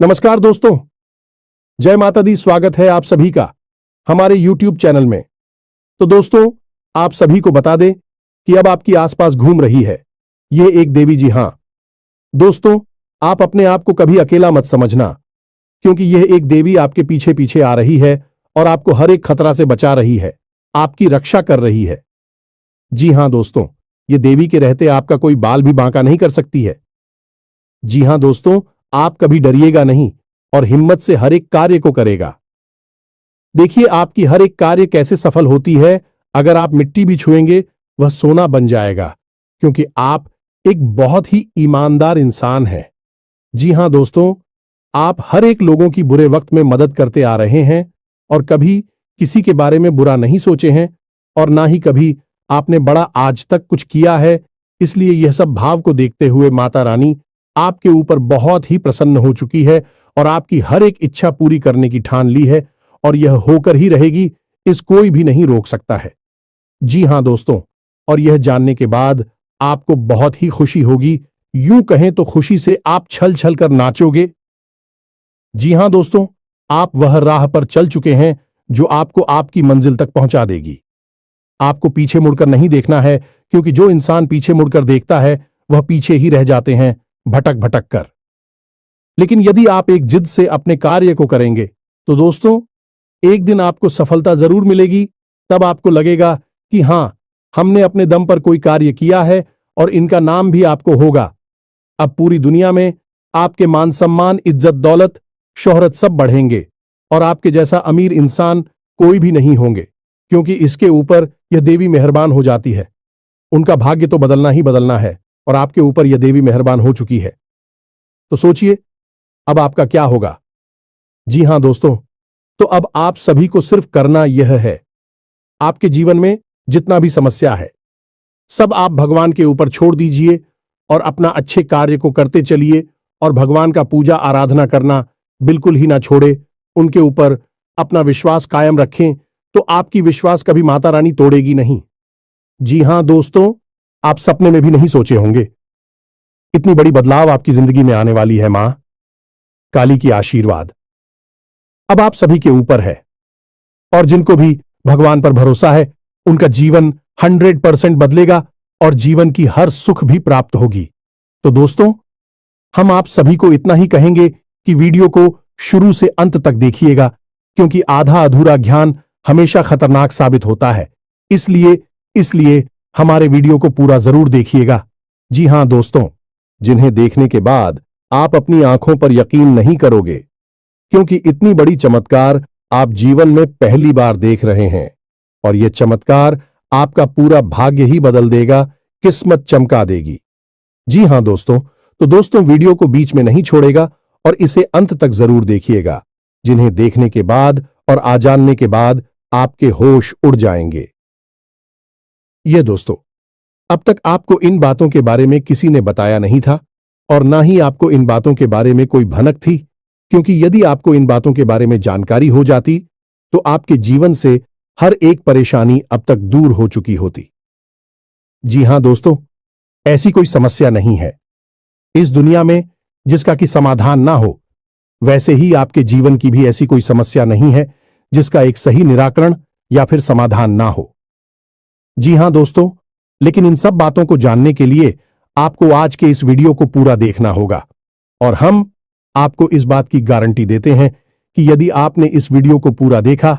नमस्कार दोस्तों, जय माता दी। स्वागत है आप सभी का हमारे YouTube चैनल में। तो दोस्तों, आप सभी को बता दें कि अब आपकी आसपास घूम रही है ये एक देवी। जी हां दोस्तों, आप अपने आप को कभी अकेला मत समझना, क्योंकि यह एक देवी आपके पीछे पीछे आ रही है और आपको हर एक खतरा से बचा रही है, आपकी रक्षा कर रही है। जी हां दोस्तों, ये देवी के रहते आपका कोई बाल भी बांका नहीं कर सकती है। जी हां दोस्तों, आप कभी डरिएगा नहीं और हिम्मत से हर एक कार्य को करेगा। देखिए आपकी हर एक कार्य कैसे सफल होती है। अगर आप मिट्टी भी छुएंगे वह सोना बन जाएगा, क्योंकि आप एक बहुत ही ईमानदार इंसान हैं। जी हां दोस्तों, आप हर एक लोगों की बुरे वक्त में मदद करते आ रहे हैं और कभी किसी के बारे में बुरा नहीं सोचे हैं, और ना ही कभी आपने बड़ा आज तक कुछ किया है। इसलिए यह सब भाव को देखते हुए माता रानी आपके ऊपर बहुत ही प्रसन्न हो चुकी है और आपकी हर एक इच्छा पूरी करने की ठान ली है, और यह होकर ही रहेगी। इस कोई भी नहीं रोक सकता है। जी हां दोस्तों, और यह जानने के बाद आपको बहुत ही खुशी होगी। यूं कहें तो खुशी से आप छल छल कर नाचोगे। जी हां दोस्तों, आप वह राह पर चल चुके हैं जो आपको आपकी मंजिल तक पहुंचा देगी। आपको पीछे मुड़कर नहीं देखना है, क्योंकि जो इंसान पीछे मुड़कर देखता है वह पीछे ही रह जाते हैं, भटक भटक कर। लेकिन यदि आप एक जिद से अपने कार्य को करेंगे तो दोस्तों, एक दिन आपको सफलता जरूर मिलेगी। तब आपको लगेगा कि हां, हमने अपने दम पर कोई कार्य किया है और इनका नाम भी आपको होगा। अब पूरी दुनिया में आपके मान सम्मान, इज्जत, दौलत, शोहरत सब बढ़ेंगे और आपके जैसा अमीर इंसान कोई भी नहीं होंगे, क्योंकि इसके ऊपर यह देवी मेहरबान हो जाती है। उनका भाग्य तो बदलना ही बदलना है और आपके ऊपर यह देवी मेहरबान हो चुकी है। तो सोचिए अब आपका क्या होगा। जी हां दोस्तों, तो अब आप सभी को सिर्फ करना यह है, आपके जीवन में जितना भी समस्या है सब आप भगवान के ऊपर छोड़ दीजिए और अपना अच्छे कार्य को करते चलिए, और भगवान का पूजा आराधना करना बिल्कुल ही ना छोड़े। उनके ऊपर अपना विश्वास कायम रखें, तो आपकी विश्वास कभी माता रानी तोड़ेगी नहीं। जी हां दोस्तों, आप सपने में भी नहीं सोचे होंगे इतनी बड़ी बदलाव आपकी जिंदगी में आने वाली है। मां काली की आशीर्वाद अब आप सभी के ऊपर है, और जिनको भी भगवान पर भरोसा है उनका जीवन 100% बदलेगा और जीवन की हर सुख भी प्राप्त होगी। तो दोस्तों, हम आप सभी को इतना ही कहेंगे कि वीडियो को शुरू से अंत तक देखिएगा, क्योंकि आधा अधूरा ज्ञान हमेशा खतरनाक साबित होता है। इसलिए हमारे वीडियो को पूरा जरूर देखिएगा। जी हां दोस्तों, जिन्हें देखने के बाद आप अपनी आंखों पर यकीन नहीं करोगे, क्योंकि इतनी बड़ी चमत्कार आप जीवन में पहली बार देख रहे हैं, और यह चमत्कार आपका पूरा भाग्य ही बदल देगा, किस्मत चमका देगी। जी हां दोस्तों, तो दोस्तों वीडियो को बीच में नहीं छोड़ेगा और इसे अंत तक जरूर देखिएगा, जिन्हें देखने के बाद और आ जानने के बाद आपके होश उड़ जाएंगे। ये दोस्तों, अब तक आपको इन बातों के बारे में किसी ने बताया नहीं था, और ना ही आपको इन बातों के बारे में कोई भनक थी, क्योंकि यदि आपको इन बातों के बारे में जानकारी हो जाती तो आपके जीवन से हर एक परेशानी अब तक दूर हो चुकी होती। जी हां दोस्तों, ऐसी कोई समस्या नहीं है इस दुनिया में जिसका कि समाधान ना हो। वैसे ही आपके जीवन की भी ऐसी कोई समस्या नहीं है जिसका एक सही निराकरण या फिर समाधान ना हो। जी हां दोस्तों, लेकिन इन सब बातों को जानने के लिए आपको आज के इस वीडियो को पूरा देखना होगा, और हम आपको इस बात की गारंटी देते हैं कि यदि आपने इस वीडियो को पूरा देखा,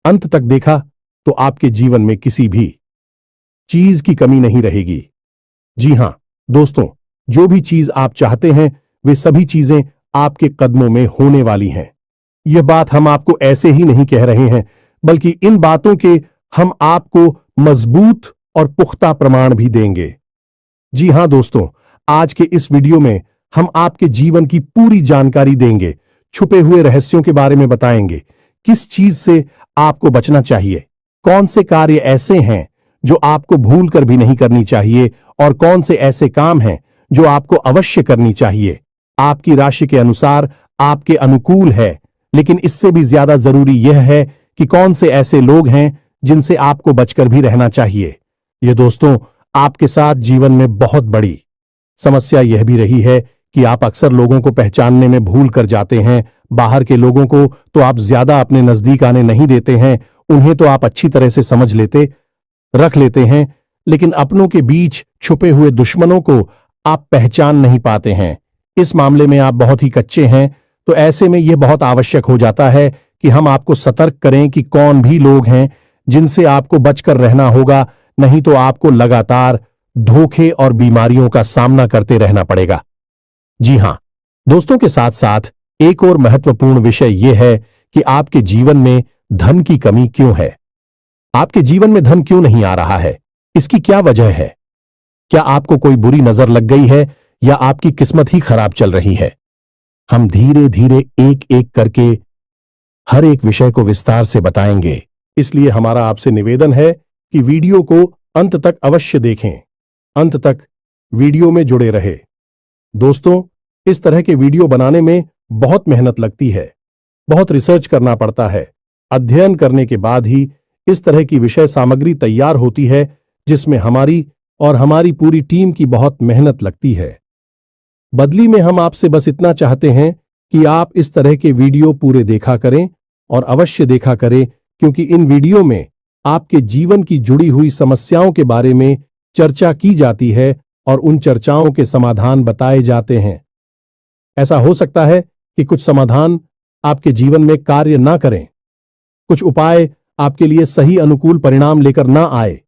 अंत तक देखा, तो आपके जीवन में किसी भी चीज की कमी नहीं रहेगी। जी हां दोस्तों, जो भी चीज आप चाहते हैं वे सभी चीजें आपके कदमों में होने वाली हैं। यह बात हम आपको ऐसे ही नहीं कह रहे हैं, बल्कि इन बातों के हम आपको मजबूत और पुख्ता प्रमाण भी देंगे। जी हां दोस्तों, आज के इस वीडियो में हम आपके जीवन की पूरी जानकारी देंगे, छुपे हुए रहस्यों के बारे में बताएंगे, किस चीज से आपको बचना चाहिए, कौन से कार्य ऐसे हैं जो आपको भूल कर भी नहीं करनी चाहिए, और कौन से ऐसे काम हैं जो आपको अवश्य करनी चाहिए। आपकी राशि के अनुसार आपके अनुकूल है, लेकिन इससे भी ज्यादा जरूरी यह है कि कौन से ऐसे लोग हैं जिनसे आपको बचकर भी रहना चाहिए। ये दोस्तों, आपके साथ जीवन में बहुत बड़ी समस्या यह भी रही है कि आप अक्सर लोगों को पहचानने में भूल कर जाते हैं। बाहर के लोगों को तो आप ज्यादा अपने नजदीक आने नहीं देते हैं, उन्हें तो आप अच्छी तरह से समझ रख लेते हैं, लेकिन अपनों के बीच छुपे हुए दुश्मनों को आप पहचान नहीं पाते हैं। इस मामले में आप बहुत ही कच्चे हैं, तो ऐसे में यह बहुत आवश्यक हो जाता है कि हम आपको सतर्क करें कि कौन भी लोग हैं जिनसे आपको बचकर रहना होगा, नहीं तो आपको लगातार धोखे और बीमारियों का सामना करते रहना पड़ेगा। जी हां दोस्तों, के साथ साथ एक और महत्वपूर्ण विषय यह है कि आपके जीवन में धन की कमी क्यों है। आपके जीवन में धन क्यों नहीं आ रहा है, इसकी क्या वजह है? क्या आपको कोई बुरी नजर लग गई है या आपकी किस्मत ही खराब चल रही है? हम धीरे धीरे एक एक करके हर एक विषय को विस्तार से बताएंगे, इसलिए हमारा आपसे निवेदन है कि वीडियो को अंत तक अवश्य देखें, अंत तक वीडियो में जुड़े रहे। दोस्तों, इस तरह के वीडियो बनाने में बहुत मेहनत लगती है, बहुत रिसर्च करना पड़ता है। अध्ययन करने के बाद ही इस तरह की विषय सामग्री तैयार होती है, जिसमें हमारी और हमारी पूरी टीम की बहुत मेहनत लगती है। बदली में हम आपसे बस इतना चाहते हैं कि आप इस तरह के वीडियो पूरे देखा करें, और अवश्य देखा करें, क्योंकि इन वीडियो में आपके जीवन की जुड़ी हुई समस्याओं के बारे में चर्चा की जाती है और उन चर्चाओं के समाधान बताए जाते हैं। ऐसा हो सकता है कि कुछ समाधान आपके जीवन में कार्य ना करें, कुछ उपाय आपके लिए सही अनुकूल परिणाम लेकर ना आए,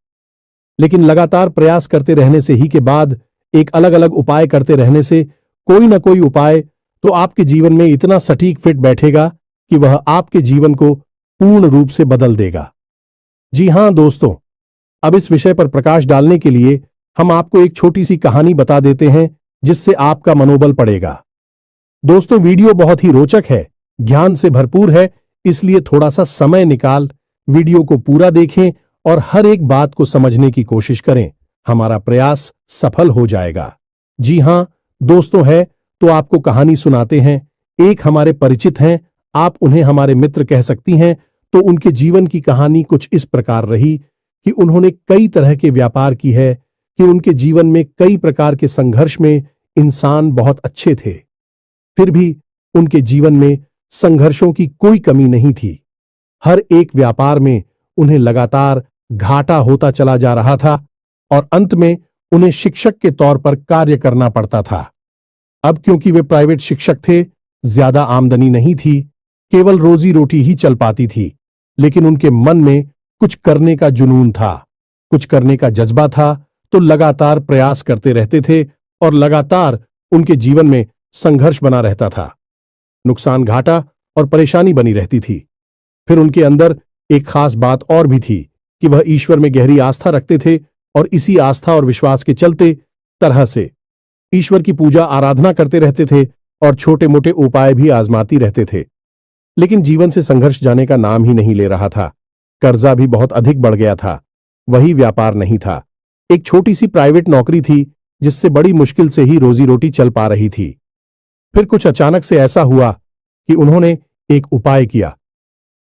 लेकिन लगातार प्रयास करते रहने से ही के बाद एक अलग अलग उपाय करते रहने से कोई ना कोई उपाय तो आपके जीवन में इतना सटीक फिट बैठेगा कि वह आपके जीवन को पूर्ण रूप से बदल देगा। जी हां दोस्तों, अब इस विषय पर प्रकाश डालने के लिए हम आपको एक छोटी सी कहानी बता देते हैं, जिससे आपका मनोबल बढ़ेगा। दोस्तों, वीडियो बहुत ही रोचक है, ज्ञान से भरपूर है, इसलिए थोड़ा सा समय निकाल वीडियो को पूरा देखें और हर एक बात को समझने की कोशिश करें। हमारा प्रयास सफल हो जाएगा। जी हां दोस्तों, है तो आपको कहानी सुनाते हैं। एक हमारे परिचित हैं, आप उन्हें हमारे मित्र कह सकती हैं। तो उनके जीवन की कहानी कुछ इस प्रकार रही कि उन्होंने कई तरह के व्यापार की है, कि उनके जीवन में कई प्रकार के संघर्ष में इंसान बहुत अच्छे थे, फिर भी उनके जीवन में संघर्षों की कोई कमी नहीं थी। हर एक व्यापार में उन्हें लगातार घाटा होता चला जा रहा था और अंत में उन्हें शिक्षक के तौर पर कार्य करना पड़ता था। अब क्योंकि वे प्राइवेट शिक्षक थे, ज्यादा आमदनी नहीं थी, केवल रोजी रोटी ही चल पाती थी, लेकिन उनके मन में कुछ करने का जुनून था, कुछ करने का जज्बा था, तो लगातार प्रयास करते रहते थे और लगातार उनके जीवन में संघर्ष बना रहता था। नुकसान, घाटा और परेशानी बनी रहती थी। फिर उनके अंदर एक खास बात और भी थी कि वह ईश्वर में गहरी आस्था रखते थे और इसी आस्था और विश्वास के चलते तरह से ईश्वर की पूजा आराधना करते रहते थे और छोटे मोटे उपाय भी आजमाती रहते थे। लेकिन जीवन से संघर्ष जाने का नाम ही नहीं ले रहा था। कर्जा भी बहुत अधिक बढ़ गया था। वही व्यापार नहीं था, एक छोटी सी प्राइवेट नौकरी थी, जिससे बड़ी मुश्किल से ही रोजी रोटी चल पा रही थी। फिर कुछ अचानक से ऐसा हुआ कि उन्होंने एक उपाय किया।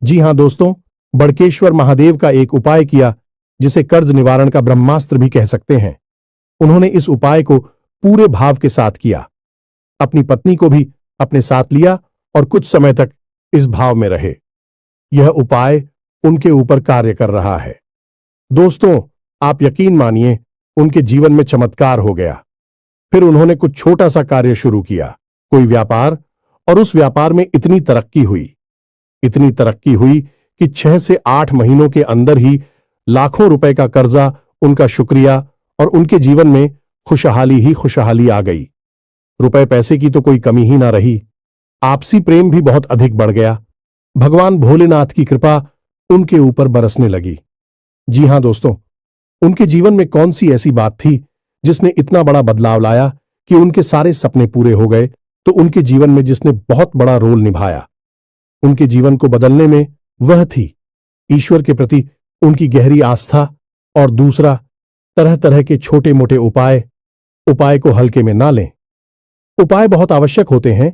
जी हां दोस्तों, बड़केश्वर महादेव का एक उपाय किया, जिसे कर्ज निवारण का ब्रह्मास्त्र भी कह सकते हैं। उन्होंने इस उपाय को पूरे भाव के साथ किया, अपनी पत्नी को भी अपने साथ लिया और कुछ समय तक इस भाव में रहे। यह उपाय उनके ऊपर कार्य कर रहा है। दोस्तों, आप यकीन मानिए, उनके जीवन में चमत्कार हो गया। फिर उन्होंने कुछ छोटा सा कार्य शुरू किया, कोई व्यापार, और उस व्यापार में इतनी तरक्की हुई कि 6 से 8 महीनों के अंदर ही लाखों रुपए का कर्जा, उनका शुक्रिया और उनके जीवन में खुशहाली ही खुशहाली आ गई। रुपए पैसे की तो कोई कमी ही ना रही। आपसी प्रेम भी बहुत अधिक बढ़ गया। भगवान भोलेनाथ की कृपा उनके ऊपर बरसने लगी। जी हां दोस्तों, उनके जीवन में कौन सी ऐसी बात थी जिसने इतना बड़ा बदलाव लाया कि उनके सारे सपने पूरे हो गए? तो उनके जीवन में जिसने बहुत बड़ा रोल निभाया उनके जीवन को बदलने में, वह थी ईश्वर के प्रति उनकी गहरी आस्था, और दूसरा तरह तरह के छोटे मोटे उपाय को हल्के में ना लें। उपाय बहुत आवश्यक होते हैं,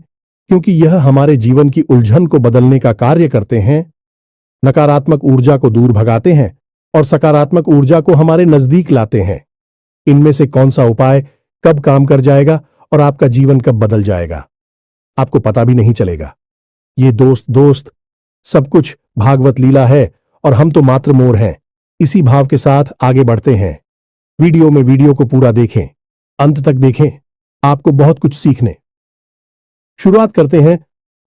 क्योंकि यह हमारे जीवन की उलझन को बदलने का कार्य करते हैं, नकारात्मक ऊर्जा को दूर भगाते हैं और सकारात्मक ऊर्जा को हमारे नजदीक लाते हैं। इनमें से कौन सा उपाय कब काम कर जाएगा और आपका जीवन कब बदल जाएगा आपको पता भी नहीं चलेगा। ये दोस्त दोस्त सब कुछ भागवत लीला है और हम तो मात्र मोर हैं। इसी भाव के साथ आगे बढ़ते हैं। वीडियो को पूरा देखें, अंत तक देखें, आपको बहुत कुछ सीखने शुरुआत करते हैं।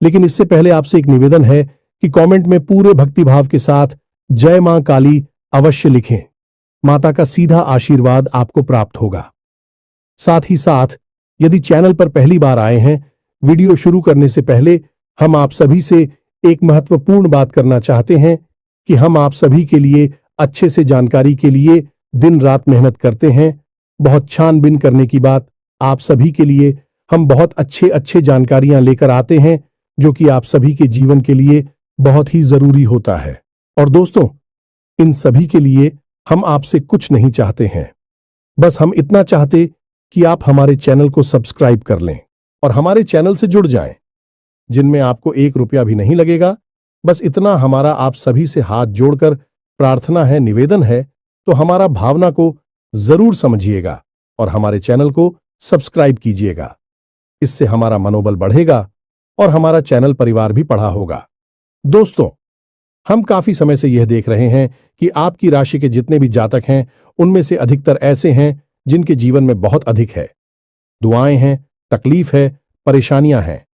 लेकिन इससे पहले आपसे एक निवेदन है कि कमेंट में पूरे भक्तिभाव के साथ जय मां काली अवश्य लिखें। माता का सीधा आशीर्वाद आपको प्राप्त होगा। साथ ही साथ यदि चैनल पर पहली बार आए हैं, वीडियो शुरू करने से पहले हम आप सभी से एक महत्वपूर्ण बात करना चाहते हैं कि हम आप सभी के लिए अच्छे से जानकारी के लिए दिन रात मेहनत करते हैं। बहुत छानबीन करने की बात, आप सभी के लिए हम बहुत अच्छे जानकारियां लेकर आते हैं जो कि आप सभी के जीवन के लिए बहुत ही जरूरी होता है। और दोस्तों, इन सभी के लिए हम आपसे कुछ नहीं चाहते हैं, बस हम इतना चाहते कि आप हमारे चैनल को सब्सक्राइब कर लें और हमारे चैनल से जुड़ जाएं, जिनमें आपको 1 रुपया भी नहीं लगेगा। बस इतना हमारा आप सभी से हाथ जोड़कर प्रार्थना है, निवेदन है, तो हमारा भावना को जरूर समझिएगा और हमारे चैनल को सब्सक्राइब कीजिएगा। इससे हमारा मनोबल बढ़ेगा और हमारा चैनल परिवार भी बढ़ा होगा। दोस्तों, हम काफी समय से यह देख रहे हैं कि आपकी राशि के जितने भी जातक हैं, उनमें से अधिकतर ऐसे हैं जिनके जीवन में बहुत अधिक है, दुआएं हैं, तकलीफ है, परेशानियां हैं।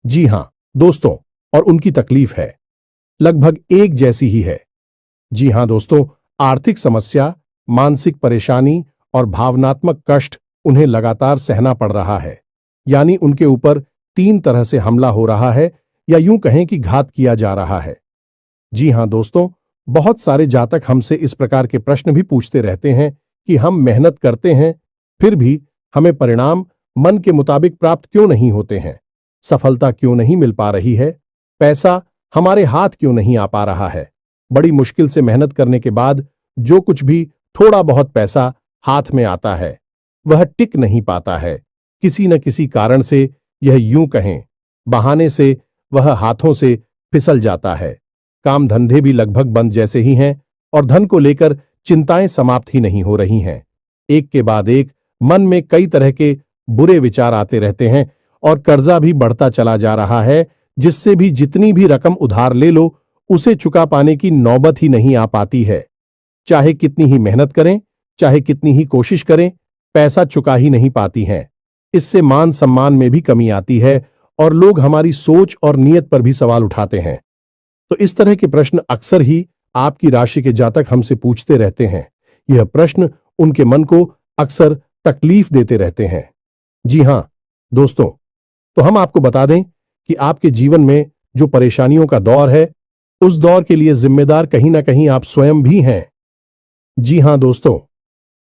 जी हां दोस्तों, और उनकी तकलीफ है लगभग एक जैसी ही है। जी हां दोस्तों, आर्थिक समस्या, मानसिक परेशानी और भावनात्मक कष्ट उन्हें लगातार सहना पड़ रहा है। यानी उनके ऊपर 3 तरह से हमला हो रहा है, या यूं कहें कि घात किया जा रहा है। जी हां दोस्तों, बहुत सारे जातक हमसे इस प्रकार के प्रश्न भी पूछते रहते हैं कि हम मेहनत करते हैं, फिर भी हमें परिणाम मन के मुताबिक प्राप्त क्यों नहीं होते हैं, सफलता क्यों नहीं मिल पा रही है, पैसा हमारे हाथ क्यों नहीं आ पा रहा है। बड़ी मुश्किल से मेहनत करने के बाद जो कुछ भी थोड़ा बहुत पैसा हाथ में आता है, वह टिक नहीं पाता है। किसी न किसी कारण से, यह यूं कहें बहाने से, वह हाथों से फिसल जाता है। काम धंधे भी लगभग बंद जैसे ही हैं और धन को लेकर चिंताएं समाप्त ही नहीं हो रही हैं। एक के बाद एक मन में कई तरह के बुरे विचार आते रहते हैं और कर्जा भी बढ़ता चला जा रहा है, जिससे भी जितनी भी रकम उधार ले लो, उसे चुका पाने की नौबत ही नहीं आ पाती है। चाहे कितनी ही मेहनत करें, चाहे कितनी ही कोशिश करें, पैसा चुका ही नहीं पाती हैं। इससे मान सम्मान में भी कमी आती है और लोग हमारी सोच और नीयत पर भी सवाल उठाते हैं। तो इस तरह के प्रश्न अक्सर ही आपकी राशि के जातक हमसे पूछते रहते हैं। यह प्रश्न उनके मन को अक्सर तकलीफ देते रहते हैं। जी हां दोस्तों, तो हम आपको बता दें कि आपके जीवन में जो परेशानियों का दौर है, उस दौर के लिए जिम्मेदार कहीं ना कहीं आप स्वयं भी हैं। जी हां दोस्तों,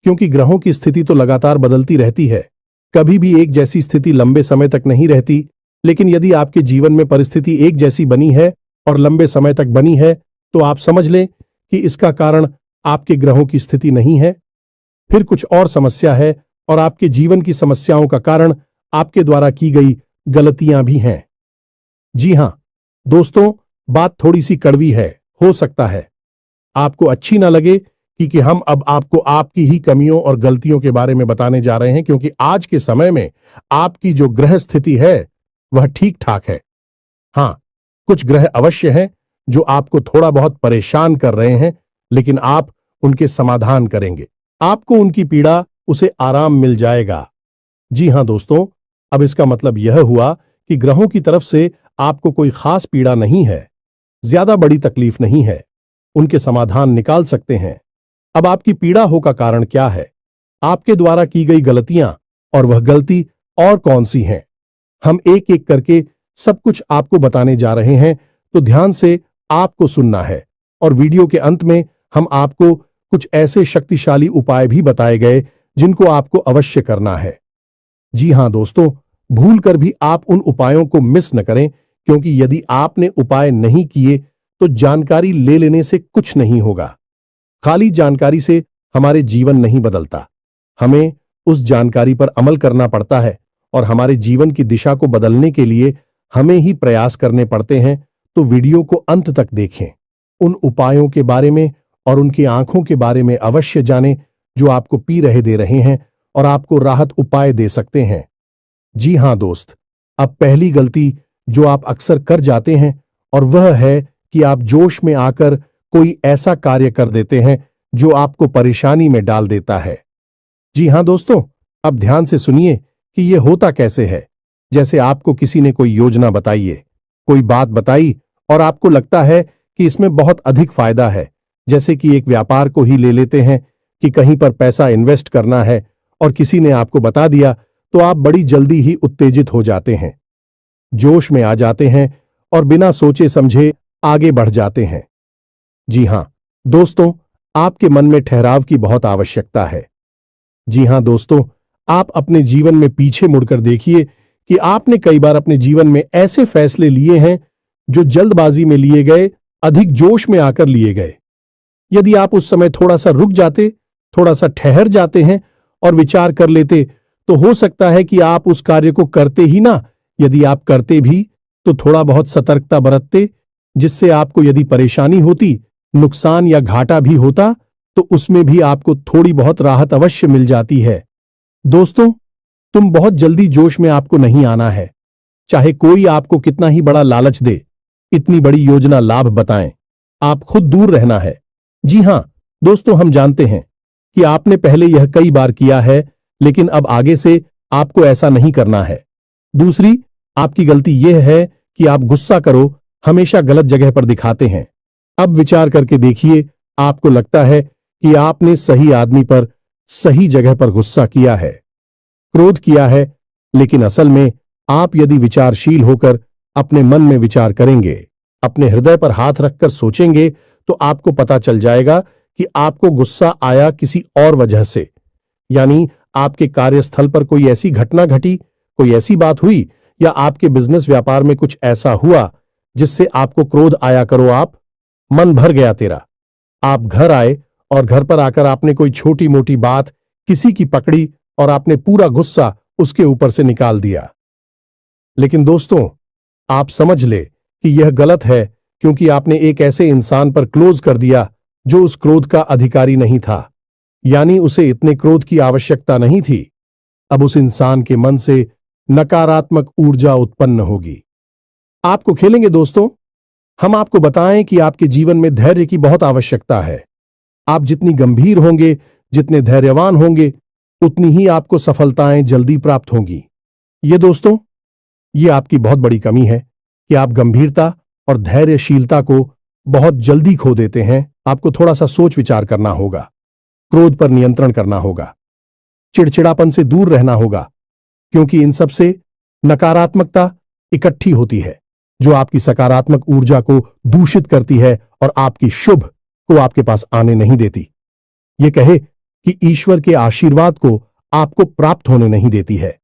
क्योंकि ग्रहों की स्थिति तो लगातार बदलती रहती है, कभी भी एक जैसी स्थिति लंबे समय तक नहीं रहती। लेकिन यदि आपके जीवन में परिस्थिति एक जैसी बनी है और लंबे समय तक बनी है, तो आप समझ लें कि इसका कारण आपके ग्रहों की स्थिति नहीं है, फिर कुछ और समस्या है, और आपके जीवन की समस्याओं का कारण आपके द्वारा की गई गलतियां भी हैं। जी हां दोस्तों, बात थोड़ी सी कड़वी है, हो सकता है आपको अच्छी ना लगे कि हम अब आपको आपकी ही कमियों और गलतियों के बारे में बताने जा रहे हैं, क्योंकि आज के समय में आपकी जो ग्रह स्थिति है वह ठीक ठाक है। हां, कुछ ग्रह अवश्य हैं जो आपको थोड़ा बहुत परेशान कर रहे हैं, लेकिन आप उनके समाधान करेंगे, आपको उनकी पीड़ा, उसे आराम मिल जाएगा। जी हां दोस्तों, अब इसका मतलब यह हुआ कि ग्रहों की तरफ से आपको कोई खास पीड़ा नहीं है, ज्यादा बड़ी तकलीफ नहीं है, उनके समाधान निकाल सकते हैं। अब आपकी पीड़ा हो का कारण क्या है, आपके द्वारा की गई गलतियां, और वह गलती और कौन सी हैं, हम एक एक करके सब कुछ आपको बताने जा रहे हैं। तो ध्यान से आपको सुनना है, और वीडियो के अंत में हम आपको कुछ ऐसे शक्तिशाली उपाय भी बताए गए जिनको आपको अवश्य करना है। जी हां दोस्तों, भूल कर भी आप उन उपायों को मिस न करें, क्योंकि यदि आपने उपाय नहीं किए तो जानकारी ले लेने से कुछ नहीं होगा। खाली जानकारी से हमारे जीवन नहीं बदलता, हमें उस जानकारी पर अमल करना पड़ता है, और हमारे जीवन की दिशा को बदलने के लिए हमें ही प्रयास करने पड़ते हैं। तो वीडियो को अंत तक देखें, उन उपायों के बारे में और उनकी आंखों के बारे में अवश्य जानें जो आपको पी रहे दे रहे हैं और आपको राहत उपाय दे सकते हैं। जी हां दोस्त, अब पहली गलती जो आप अक्सर कर जाते हैं और वह है कि आप जोश में आकर कोई ऐसा कार्य कर देते हैं जो आपको परेशानी में डाल देता है। जी हां दोस्तों, अब ध्यान से सुनिए कि यह होता कैसे है। जैसे आपको किसी ने कोई योजना बताई है, कोई बात बताई और आपको लगता है कि इसमें बहुत अधिक फायदा है। जैसे कि एक व्यापार को ही ले लेते हैं कि कहीं पर पैसा इन्वेस्ट करना है और किसी ने आपको बता दिया तो आप बड़ी जल्दी ही उत्तेजित हो जाते हैं, जोश में आ जाते हैं और बिना सोचे समझे आगे बढ़ जाते हैं। जी हां दोस्तों, आपके मन में ठहराव की बहुत आवश्यकता है। जी हां दोस्तों, आप अपने जीवन में पीछे मुड़कर देखिए कि आपने कई बार अपने जीवन में ऐसे फैसले लिए हैं जो जल्दबाजी में लिए गए, अधिक जोश में आकर लिए गए। यदि आप उस समय थोड़ा सा रुक जाते, थोड़ा सा ठहर जाते हैं और विचार कर लेते, तो हो सकता है कि आप उस कार्य को करते ही ना, यदि आप करते भी तो थोड़ा बहुत सतर्कता बरतते, जिससे आपको यदि परेशानी होती, नुकसान या घाटा भी होता, तो उसमें भी आपको थोड़ी बहुत राहत अवश्य मिल जाती है। दोस्तों, तुम बहुत जल्दी जोश में आपको नहीं आना है। चाहे कोई आपको कितना ही बड़ा लालच दे, इतनी बड़ी योजना लाभ बताएं, आप खुद दूर रहना है। जी हां दोस्तों, हम जानते हैं कि आपने पहले यह कई बार किया है, लेकिन अब आगे से आपको ऐसा नहीं करना है। दूसरी, आपकी गलती यह है कि आप गुस्सा करो हमेशा गलत जगह पर दिखाते हैं। अब विचार करके देखिए, आपको लगता है कि आपने सही आदमी पर सही जगह पर गुस्सा किया है, क्रोध किया है, लेकिन असल में आप यदि विचारशील होकर अपने मन में विचार करेंगे, अपने हृदय पर हाथ रखकर सोचेंगे, तो आपको पता चल जाएगा कि आपको गुस्सा आया किसी और वजह से। यानी आपके कार्यस्थल पर कोई ऐसी घटना घटी, कोई ऐसी बात हुई या आपके बिजनेस व्यापार में कुछ ऐसा हुआ जिससे आपको क्रोध आया करो। आप मन भर गया तेरा, आप घर आए और घर पर आकर आपने कोई छोटी मोटी बात किसी की पकड़ी और आपने पूरा गुस्सा उसके ऊपर से निकाल दिया। लेकिन दोस्तों, आप समझ ले कि यह गलत है, क्योंकि आपने एक ऐसे इंसान पर क्लोज कर दिया जो उस क्रोध का अधिकारी नहीं था। यानी उसे इतने क्रोध की आवश्यकता नहीं थी। अब उस इंसान के मन से नकारात्मक ऊर्जा उत्पन्न होगी। आपको खेलेंगे दोस्तों। हम आपको बताएं कि आपके जीवन में धैर्य की बहुत आवश्यकता है। आप जितनी गंभीर होंगे, जितने धैर्यवान होंगे, उतनी ही आपको सफलताएं जल्दी प्राप्त होंगी। ये दोस्तों, ये आपकी बहुत बड़ी कमी है कि आप गंभीरता और धैर्यशीलता को बहुत जल्दी खो देते हैं। आपको थोड़ा सा सोच विचार करना होगा, क्रोध पर नियंत्रण करना होगा, चिड़चिड़ापन से दूर रहना होगा, क्योंकि इन सब से नकारात्मकता इकट्ठी होती है जो आपकी सकारात्मक ऊर्जा को दूषित करती है और आपकी शुभ को आपके पास आने नहीं देती। ये कहे कि ईश्वर के आशीर्वाद को आपको प्राप्त होने नहीं देती है।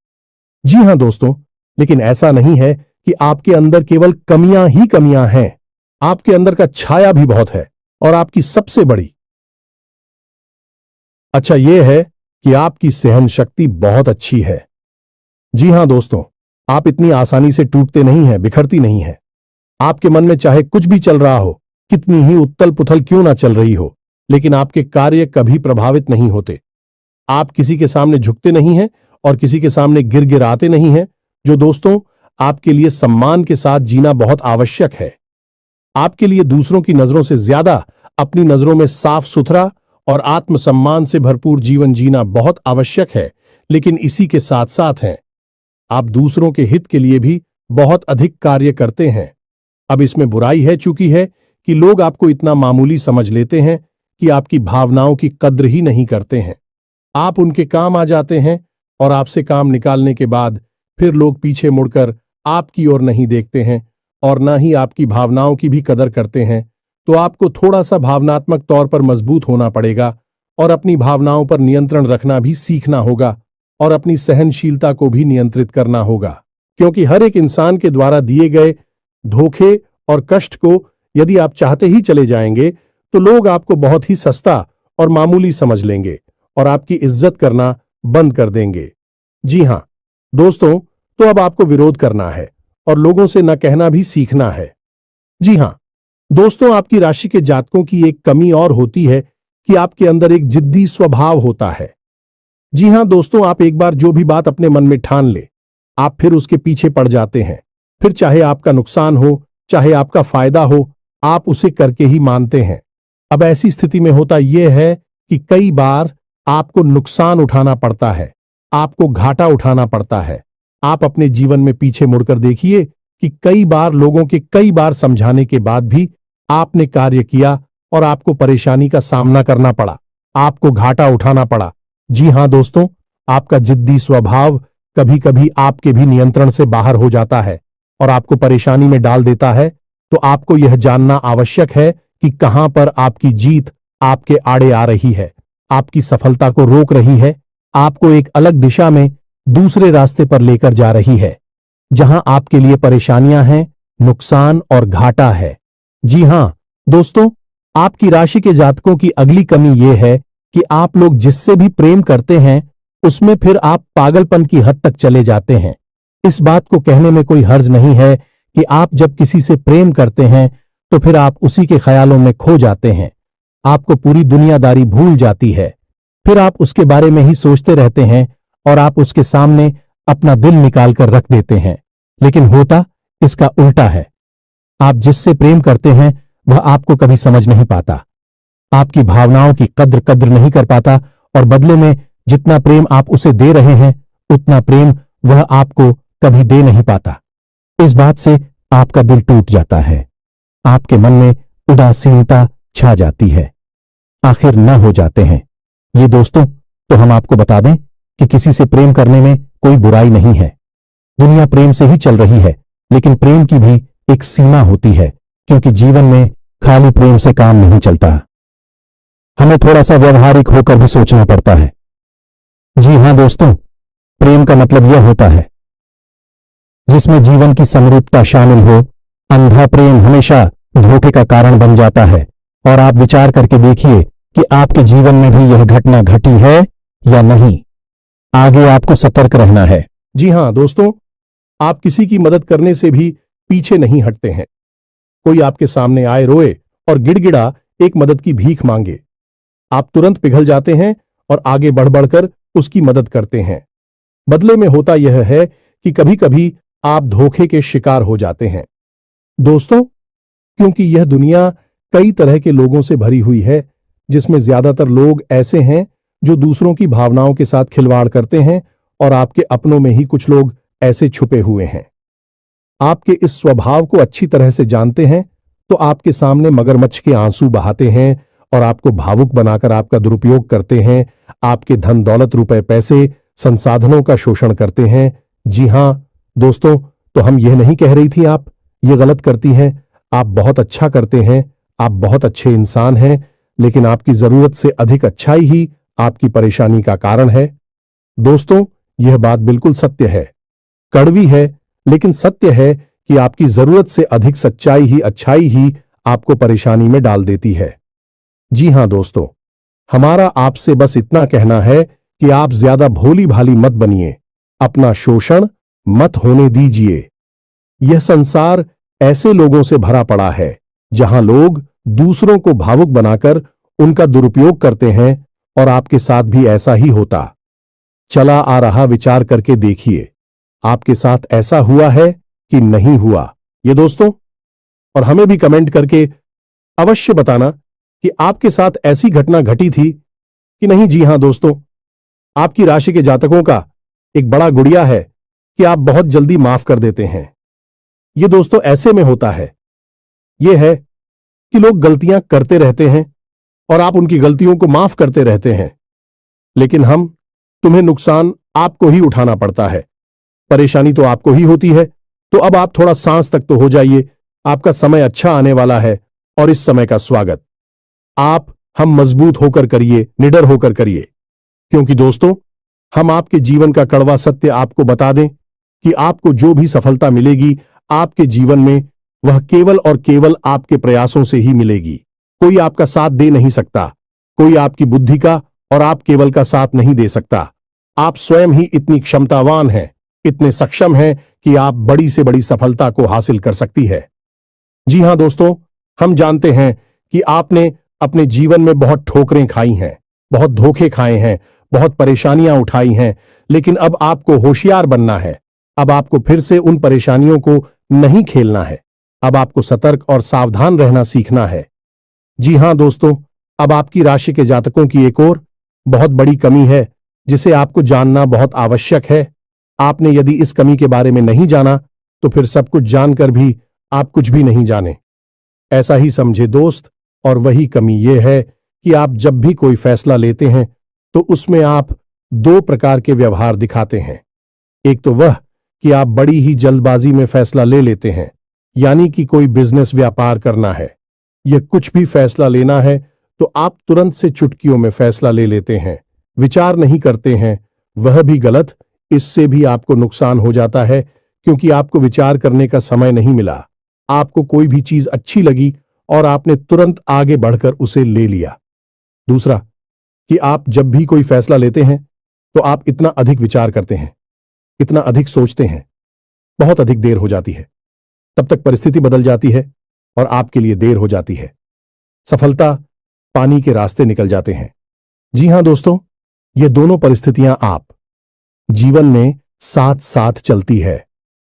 जी हां दोस्तों, लेकिन ऐसा नहीं है कि आपके अंदर केवल कमियां ही कमियां हैं। आपके अंदर का छाया भी बहुत है और आपकी सबसे बड़ी अच्छा यह है कि आपकी सहन शक्ति बहुत अच्छी है। जी हां दोस्तों, आप इतनी आसानी से टूटते नहीं हैं, बिखरती नहीं हैं। आपके मन में चाहे कुछ भी चल रहा हो, कितनी ही उत्तल पुथल क्यों ना चल रही हो, लेकिन आपके कार्य कभी प्रभावित नहीं होते। आप किसी के सामने झुकते नहीं हैं और किसी के सामने गिड़गिड़ाते नहीं हैं, जो दोस्तों आपके लिए सम्मान के साथ जीना बहुत आवश्यक है। आपके लिए दूसरों की नजरों से ज्यादा अपनी नजरों में साफ सुथरा और आत्मसम्मान से भरपूर जीवन जीना बहुत आवश्यक है। लेकिन इसी के साथ साथ हैं, आप दूसरों के हित के लिए भी बहुत अधिक कार्य करते हैं। अब इसमें बुराई है चूंकि है कि लोग आपको इतना मामूली समझ लेते हैं कि आपकी भावनाओं की कद्र ही नहीं करते हैं। आप उनके काम आ जाते हैं और आपसे काम निकालने के बाद फिर लोग पीछे मुड़कर आपकी ओर नहीं देखते हैं और न ही आपकी भावनाओं की भी कदर करते हैं। तो आपको थोड़ा सा भावनात्मक तौर पर मजबूत होना पड़ेगा और अपनी भावनाओं पर नियंत्रण रखना भी सीखना होगा और अपनी सहनशीलता को भी नियंत्रित करना होगा, क्योंकि हर एक इंसान के द्वारा दिए गए धोखे और कष्ट को यदि आप चाहते ही चले जाएंगे तो लोग आपको बहुत ही सस्ता और मामूली समझ लेंगे और आपकी इज्जत करना बंद कर देंगे। जी हां दोस्तों, तो अब आपको विरोध करना है और लोगों से न कहना भी सीखना है। जी हां दोस्तों, आपकी राशि के जातकों की एक कमी और होती है कि आपके अंदर एक जिद्दी स्वभाव होता है। जी हां दोस्तों, आप एक बार जो भी बात अपने मन में ठान ले, आप फिर उसके पीछे पड़ जाते हैं। फिर चाहे आपका नुकसान हो, चाहे आपका फायदा हो, आप उसे करके ही मानते हैं। अब ऐसी स्थिति में होता यह है कि कई बार आपको नुकसान उठाना पड़ता है, आपको घाटा उठाना पड़ता है। आप अपने जीवन में पीछे मुड़कर देखिए कि कई बार लोगों के कई बार समझाने के बाद भी आपने कार्य किया और आपको परेशानी का सामना करना पड़ा, आपको घाटा उठाना पड़ा। जी हां दोस्तों, आपका जिद्दी स्वभाव कभी कभी आपके भी नियंत्रण से बाहर हो जाता है और आपको परेशानी में डाल देता है। तो आपको यह जानना आवश्यक है कि कहां पर आपकी जीत आपके आड़े आ रही है, आपकी सफलता को रोक रही है, आपको एक अलग दिशा में दूसरे रास्ते पर लेकर जा रही है, जहां आपके लिए परेशानियां हैं, नुकसान और घाटा है। जी हां दोस्तों, आपकी राशि के जातकों की अगली कमी यह है कि आप लोग जिससे भी प्रेम करते हैं उसमें फिर आप पागलपन की हद तक चले जाते हैं। इस बात को कहने में कोई हर्ज नहीं है कि आप जब किसी से प्रेम करते हैं तो फिर आप उसी के ख्यालों में खो जाते हैं, आपको पूरी दुनियादारी भूल जाती है, फिर आप उसके बारे में ही सोचते रहते हैं और आप उसके सामने अपना दिल निकाल कर रख देते हैं। लेकिन होता इसका उल्टा है। आप जिससे प्रेम करते हैं वह आपको कभी समझ नहीं पाता, आपकी भावनाओं की कद्र नहीं कर पाता और बदले में जितना प्रेम आप उसे दे रहे हैं उतना प्रेम वह आपको कभी दे नहीं पाता। इस बात से आपका दिल टूट जाता है, आपके मन में उदासीनता छा जाती है, आखिर न हो जाते हैं। ये दोस्तों, तो हम आपको बता दें कि किसी से प्रेम करने में कोई बुराई नहीं है। दुनिया प्रेम से ही चल रही है, लेकिन प्रेम की भी एक सीमा होती है, क्योंकि जीवन में खाली प्रेम से काम नहीं चलता। हमें थोड़ा सा व्यवहारिक होकर भी सोचना पड़ता है। जी हां दोस्तों, प्रेम का मतलब यह होता है जिसमें जीवन की समरूपता शामिल हो। अंधा प्रेम हमेशा धोखे का कारण बन जाता है और आप विचार करके देखिए कि आपके जीवन में भी यह घटना घटी है या नहीं। आगे आपको सतर्क रहना है। जी हां दोस्तों, आप किसी की मदद करने से भी पीछे नहीं हटते हैं। कोई आपके सामने आए, रोए और गिड़गिड़ा एक मदद की भीख मांगे, आप तुरंत पिघल जाते हैं और आगे बढ़ बढ़कर उसकी मदद करते हैं। बदले में होता यह है कि कभी कभी आप धोखे के शिकार हो जाते हैं। दोस्तों, क्योंकि यह दुनिया कई तरह के लोगों से भरी हुई है, जिसमें ज्यादातर लोग ऐसे हैं जो दूसरों की भावनाओं के साथ खिलवाड़ करते हैं और आपके अपनों में ही कुछ लोग ऐसे छुपे हुए हैं। आपके इस स्वभाव को अच्छी तरह से जानते हैं तो आपके सामने मगरमच्छ के आंसू बहाते हैं और आपको भावुक बनाकर आपका दुरुपयोग करते हैं, आपके धन दौलत रुपए पैसे संसाधनों का शोषण करते हैं। जी हां दोस्तों, तो हम यह नहीं कह रही थी आप ये गलत करती हैं, आप बहुत अच्छा करते हैं, आप बहुत अच्छे इंसान हैं, लेकिन आपकी जरूरत से अधिक अच्छाई ही आपकी परेशानी का कारण है। दोस्तों, यह बात बिल्कुल सत्य है, कड़वी है, लेकिन सत्य है कि आपकी जरूरत से अधिक सच्चाई ही अच्छाई ही आपको परेशानी में डाल देती है। जी हां दोस्तों, हमारा आपसे बस इतना कहना है कि आप ज्यादा भोली भाली मत बनिए, अपना शोषण मत होने दीजिए। यह संसार ऐसे लोगों से भरा पड़ा है जहां लोग दूसरों को भावुक बनाकर उनका दुरुपयोग करते हैं और आपके साथ भी ऐसा ही होता चला आ रहा। विचार करके देखिए, आपके साथ ऐसा हुआ है कि नहीं हुआ ये दोस्तों, और हमें भी कमेंट करके अवश्य बताना कि आपके साथ ऐसी घटना घटी थी कि नहीं। जी हां दोस्तों, आपकी राशि के जातकों का एक बड़ा गुड़िया है कि आप बहुत जल्दी माफ कर देते हैं। ये दोस्तों ऐसे में होता है, यह है कि लोग गलतियां करते रहते हैं और आप उनकी गलतियों को माफ करते रहते हैं, लेकिन तुम्हें नुकसान आपको ही उठाना पड़ता है, परेशानी तो आपको ही होती है। तो अब आप थोड़ा सांस तक तो हो जाइए, आपका समय अच्छा आने वाला है और इस समय का स्वागत हम मजबूत होकर करिए, निडर होकर करिए, क्योंकि दोस्तों हम आपके जीवन का कड़वा सत्य आपको बता दें कि आपको जो भी सफलता मिलेगी आपके जीवन में वह केवल और केवल आपके प्रयासों से ही मिलेगी। कोई आपका साथ दे नहीं सकता, कोई आपकी बुद्धि का और आप केवल का साथ नहीं दे सकता। आप स्वयं ही इतनी क्षमतावान हैं, इतने सक्षम हैं कि आप बड़ी से बड़ी सफलता को हासिल कर सकती है। जी हां दोस्तों, हम जानते हैं कि आपने अपने जीवन में बहुत ठोकरें खाई हैं, बहुत धोखे खाए हैं, बहुत परेशानियां उठाई हैं, लेकिन अब आपको होशियार बनना है, अब आपको फिर से उन परेशानियों को नहीं खेलना है। अब आपको सतर्क और सावधान रहना सीखना है। जी हां दोस्तों, अब आपकी राशि के जातकों की एक और बहुत बड़ी कमी है जिसे आपको जानना बहुत आवश्यक है। आपने यदि इस कमी के बारे में नहीं जाना तो फिर सब कुछ जानकर भी आप कुछ भी नहीं जाने, ऐसा ही समझे दोस्त। और वही कमी यह है कि आप जब भी कोई फैसला लेते हैं तो उसमें आप दो प्रकार के व्यवहार दिखाते हैं। एक तो वह कि आप बड़ी ही जल्दबाजी में फैसला ले लेते हैं, यानी कि कोई बिजनेस व्यापार करना है या कुछ भी फैसला लेना है तो आप तुरंत से चुटकियों में फैसला ले लेते हैं, विचार नहीं करते हैं। वह भी गलत। इससे भी आपको नुकसान हो जाता है क्योंकि आपको विचार करने का समय नहीं मिला। आपको कोई भी चीज अच्छी लगी और आपने तुरंत आगे बढ़कर उसे ले लिया। दूसरा कि आप जब भी कोई फैसला लेते हैं तो आप इतना अधिक विचार करते हैं, इतना अधिक सोचते हैं, बहुत अधिक देर हो जाती है। तब तक परिस्थिति बदल जाती है और आपके लिए देर हो जाती है। सफलता पानी के रास्ते निकल जाते हैं। जी हां दोस्तों, ये दोनों परिस्थितियां आप जीवन में साथ साथ चलती है।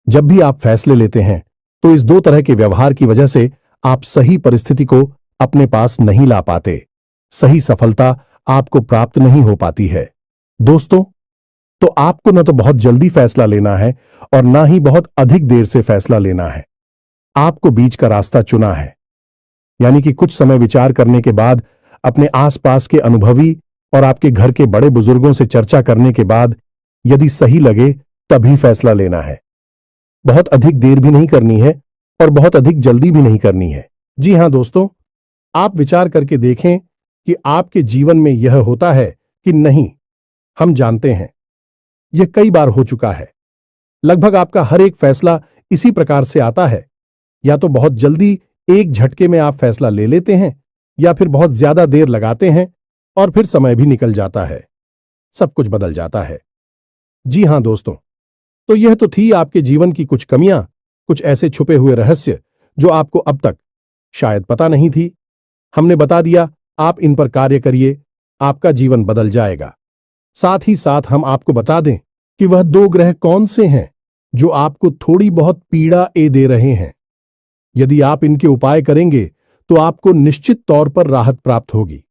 जब भी आप फैसले लेते हैं तो इस दो तरह के व्यवहार की वजह से आप सही परिस्थिति को अपने पास नहीं ला पाते, सही सफलता आपको प्राप्त नहीं हो पाती है। दोस्तों, तो आपको न तो बहुत जल्दी फैसला लेना है और ना ही बहुत अधिक देर से फैसला लेना है। आपको बीच का रास्ता चुना है, यानी कि कुछ समय विचार करने के बाद अपने आसपास के अनुभवी और आपके घर के बड़े बुजुर्गों से चर्चा करने के बाद यदि सही लगे तभी फैसला लेना है। बहुत अधिक देर भी नहीं करनी है और बहुत अधिक जल्दी भी नहीं करनी है। जी हां दोस्तों, आप विचार करके देखें कि आपके जीवन में यह होता है कि नहीं। हम जानते हैं यह कई बार हो चुका है। लगभग आपका हर एक फैसला इसी प्रकार से आता है। या तो बहुत जल्दी एक झटके में आप फैसला ले लेते हैं या फिर बहुत ज्यादा देर लगाते हैं और फिर समय भी निकल जाता है, सब कुछ बदल जाता है। जी हां दोस्तों, तो यह तो थी आपके जीवन की कुछ कमियां, कुछ ऐसे छुपे हुए रहस्य जो आपको अब तक शायद पता नहीं थी। हमने बता दिया, आप इन पर कार्य करिए, आपका जीवन बदल जाएगा। साथ ही साथ हम आपको बता दें कि वह दो ग्रह कौन से हैं जो आपको थोड़ी बहुत पीड़ा दे रहे हैं। यदि आप इनके उपाय करेंगे तो आपको निश्चित तौर पर राहत प्राप्त होगी।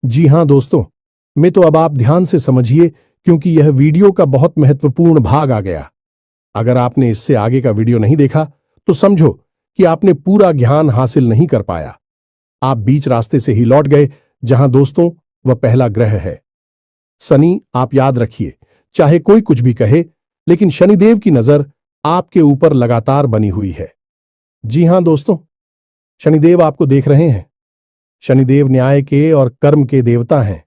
जी हां दोस्तों, मैं तो अब आप ध्यान से समझिए क्योंकि यह वीडियो का बहुत महत्वपूर्ण भाग आ गया। अगर आपने इससे आगे का वीडियो नहीं देखा तो समझो कि आपने पूरा ज्ञान हासिल नहीं कर पाया। आप बीच रास्ते से ही लौट गए। जहां दोस्तों वह पहला ग्रह है शनि। आप याद रखिए, चाहे कोई कुछ भी कहे, लेकिन शनिदेव की नजर आपके ऊपर लगातार बनी हुई है। जी हां दोस्तों, शनिदेव आपको देख रहे हैं। शनिदेव न्याय के और कर्म के देवता हैं।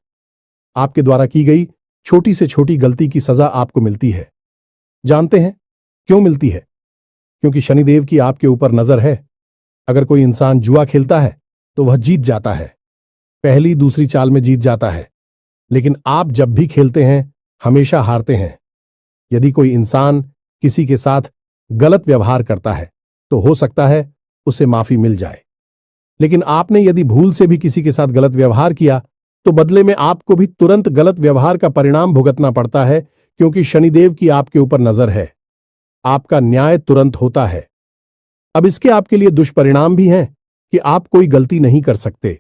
आपके द्वारा की गई छोटी से छोटी गलती की सजा आपको मिलती है। जानते हैं क्यों मिलती है? क्योंकि शनिदेव की आपके ऊपर नजर है। अगर कोई इंसान जुआ खेलता है तो वह जीत जाता है, पहली दूसरी चाल में जीत जाता है। लेकिन आप जब भी खेलते हैं हमेशा हारते हैं। यदि कोई इंसान किसी के साथ गलत व्यवहार करता है तो हो सकता है उसे माफी मिल जाए, लेकिन आपने यदि भूल से भी किसी के साथ गलत व्यवहार किया तो बदले में आपको भी तुरंत गलत व्यवहार का परिणाम भुगतना पड़ता है। क्योंकि शनिदेव की आपके ऊपर नजर है, आपका न्याय तुरंत होता है। अब इसके आपके लिए दुष्परिणाम भी हैं कि आप कोई गलती नहीं कर सकते।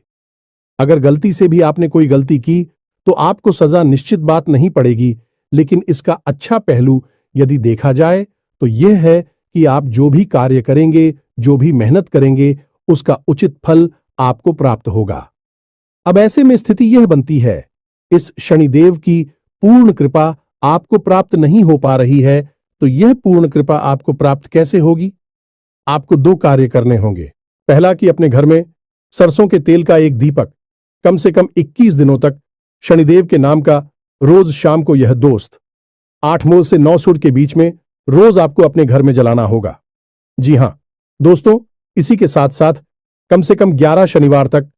अगर गलती से भी आपने कोई गलती की तो आपको सजा निश्चित बात नहीं पड़ेगी, लेकिन इसका अच्छा पहलू यदि देखा जाए तो यह है कि आप जो भी कार्य करेंगे, जो भी मेहनत करेंगे, उसका उचित फल आपको प्राप्त होगा। अब ऐसे में स्थिति यह बनती है, इस शनिदेव की पूर्ण कृपा आपको प्राप्त नहीं हो पा रही है, तो यह पूर्ण कृपा आपको प्राप्त कैसे होगी? आपको दो कार्य करने होंगे। पहला कि अपने घर में सरसों के तेल का एक दीपक कम से कम 21 दिनों तक शनिदेव के नाम का रोज शाम को यह दोस्त 8 मोल से 9 सूर्य के बीच में रोज आपको अपने घर में जलाना होगा। जी हां दोस्तों, इसी के साथ साथ कम से कम 11 शनिवार तक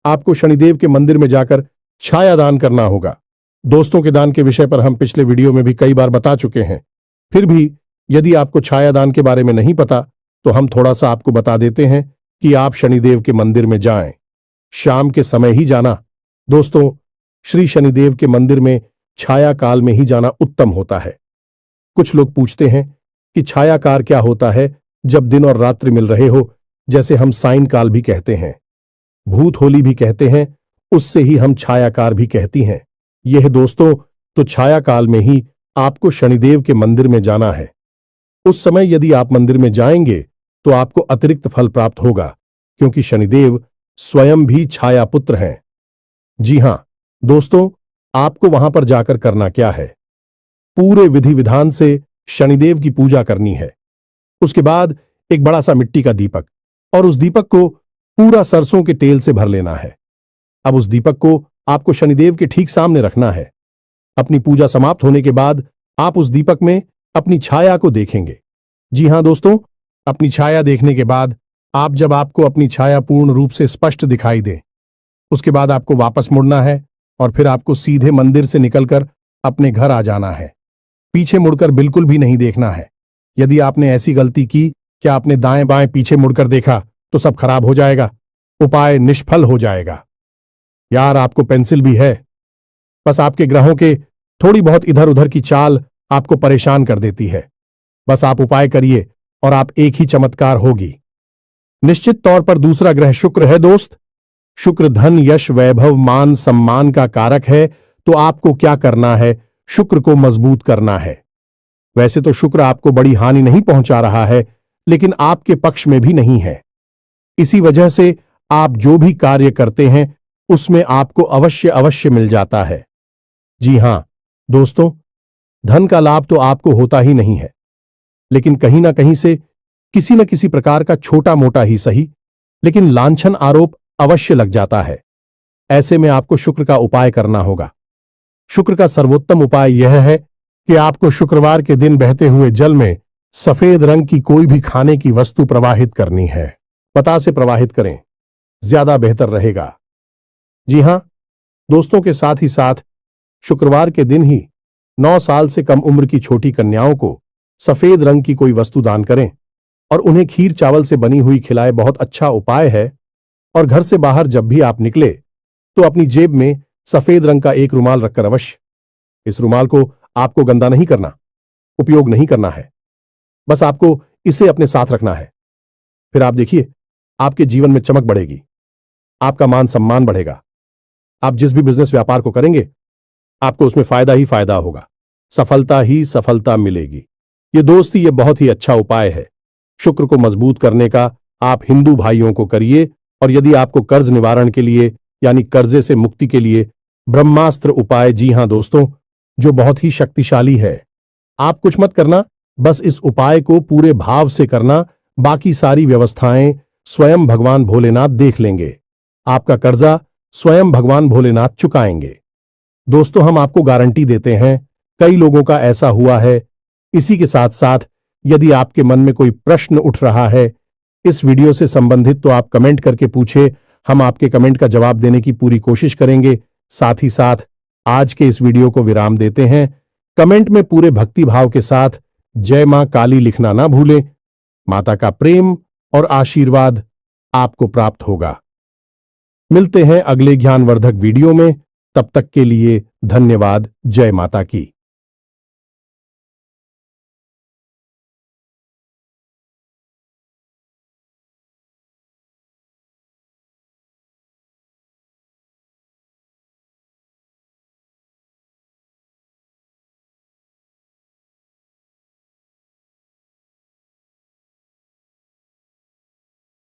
आपको शनिदेव के मंदिर में जाकर छाया दान करना होगा। दोस्तों के दान के विषय पर हम पिछले वीडियो में भी कई बार बता चुके हैं। फिर भी यदि आपको छाया दान के बारे में नहीं पता तो हम थोड़ा सा आपको बता देते हैं कि आप शनिदेव के मंदिर में जाएं। शाम के समय ही जाना। दोस्तों, श्री शनिदेव के मंदिर में छाया काल में ही जाना उत्तम होता है। कुछ लोग पूछते हैं कि छायाकार क्या होता है जब दिन और रात्रि मिल रहे हो, जैसे हम साइन काल भी कहते हैं, भूत होली भी कहते हैं, उससे ही हम छायाकार भी कहती हैं। यह दोस्तों, तो छाया काल में ही आपको शनिदेव के मंदिर में जाना है। उस समय यदि आप मंदिर में जाएंगे तो आपको अतिरिक्त फल प्राप्त होगा, क्योंकि शनिदेव स्वयं भी छाया पुत्र हैं। जी हां दोस्तों, आपको वहां पर जाकर करना क्या है, पूरे विधि विधान से शनिदेव की पूजा करनी है। उसके बाद एक बड़ा सा मिट्टी का दीपक, और उस दीपक को पूरा सरसों के तेल से भर लेना है। अब उस दीपक को आपको शनिदेव के ठीक सामने रखना है। अपनी पूजा समाप्त होने के बाद आप उस दीपक में अपनी छाया को देखेंगे। जी हां दोस्तों, अपनी छाया देखने के बाद जब आपको अपनी छाया पूर्ण रूप से स्पष्ट दिखाई दे, उसके बाद आपको वापस मुड़ना है और फिर आपको सीधे मंदिर से निकलकर अपने घर आ जाना है। पीछे मुड़कर बिल्कुल भी नहीं देखना है। यदि आपने ऐसी गलती की कि आपने दाएं बाएं पीछे मुड़कर देखा तो सब खराब हो जाएगा, उपाय निष्फल हो जाएगा। यार, आपको पेंसिल भी है, बस आपके ग्रहों के थोड़ी बहुत इधर उधर की चाल आपको परेशान कर देती है। बस आप उपाय करिए और आप एक ही चमत्कार होगी। निश्चित तौर पर दूसरा ग्रह शुक्र है दोस्त। शुक्र धन, यश, वैभव, मान सम्मान का कारक है। तो आपको क्या करना है, शुक्र को मजबूत करना है। वैसे तो शुक्र आपको बड़ी हानि नहीं पहुंचा रहा है, लेकिन आपके पक्ष में भी नहीं है। इसी वजह से आप जो भी कार्य करते हैं उसमें आपको अवश्य अवश्य मिल जाता है। जी हां दोस्तों, धन का लाभ तो आपको होता ही नहीं है, लेकिन कहीं ना कहीं से किसी न किसी प्रकार का छोटा मोटा ही सही, लेकिन लांछन आरोप अवश्य लग जाता है। ऐसे में आपको शुक्र का उपाय करना होगा। शुक्र का सर्वोत्तम उपाय यह है कि आपको शुक्रवार के दिन बहते हुए जल में सफेद रंग की कोई भी खाने की वस्तु प्रवाहित करनी है। पता से प्रवाहित करें, ज्यादा बेहतर रहेगा। जी हां दोस्तों, के साथ ही साथ शुक्रवार के दिन ही 9 साल से कम उम्र की छोटी कन्याओं को सफेद रंग की कोई वस्तु दान करें और उन्हें खीर चावल से बनी हुई खिलाए। बहुत अच्छा उपाय है। और घर से बाहर जब भी आप निकले तो अपनी जेब में सफेद रंग का एक रुमाल रखकर अवश्य, इस रुमाल को आपको गंदा नहीं करना, उपयोग नहीं करना है, बस आपको इसे अपने साथ रखना है। फिर आप देखिए, आपके जीवन में चमक बढ़ेगी, आपका मान सम्मान बढ़ेगा। आप जिस भी बिजनेस व्यापार को करेंगे आपको उसमें फायदा ही फायदा होगा, सफलता ही सफलता मिलेगी। ये दोस्ती, ये बहुत ही अच्छा उपाय है शुक्र को मजबूत करने का। आप हिंदू भाइयों को करिए। और यदि आपको कर्ज निवारण के लिए यानी कर्जे से मुक्ति के लिए ब्रह्मास्त्र उपाय, जी हां दोस्तों, जो बहुत ही शक्तिशाली है। आप कुछ मत करना, बस इस उपाय को पूरे भाव से करना। बाकी सारी व्यवस्थाएं स्वयं भगवान भोलेनाथ देख लेंगे। आपका कर्जा स्वयं भगवान भोलेनाथ चुकाएंगे। दोस्तों, हम आपको गारंटी देते हैं, कई लोगों का ऐसा हुआ है। इसी के साथ साथ यदि आपके मन में कोई प्रश्न उठ रहा है इस वीडियो से संबंधित, तो आप कमेंट करके पूछे। हम आपके कमेंट का जवाब देने की पूरी कोशिश करेंगे। साथ ही साथ आज के इस वीडियो को विराम देते हैं। कमेंट में पूरे भक्ति भाव के साथ जय मां काली लिखना ना भूलें। माता का प्रेम और आशीर्वाद आपको प्राप्त होगा। मिलते हैं अगले ज्ञानवर्धक वीडियो में। तब तक के लिए धन्यवाद। जय माता की।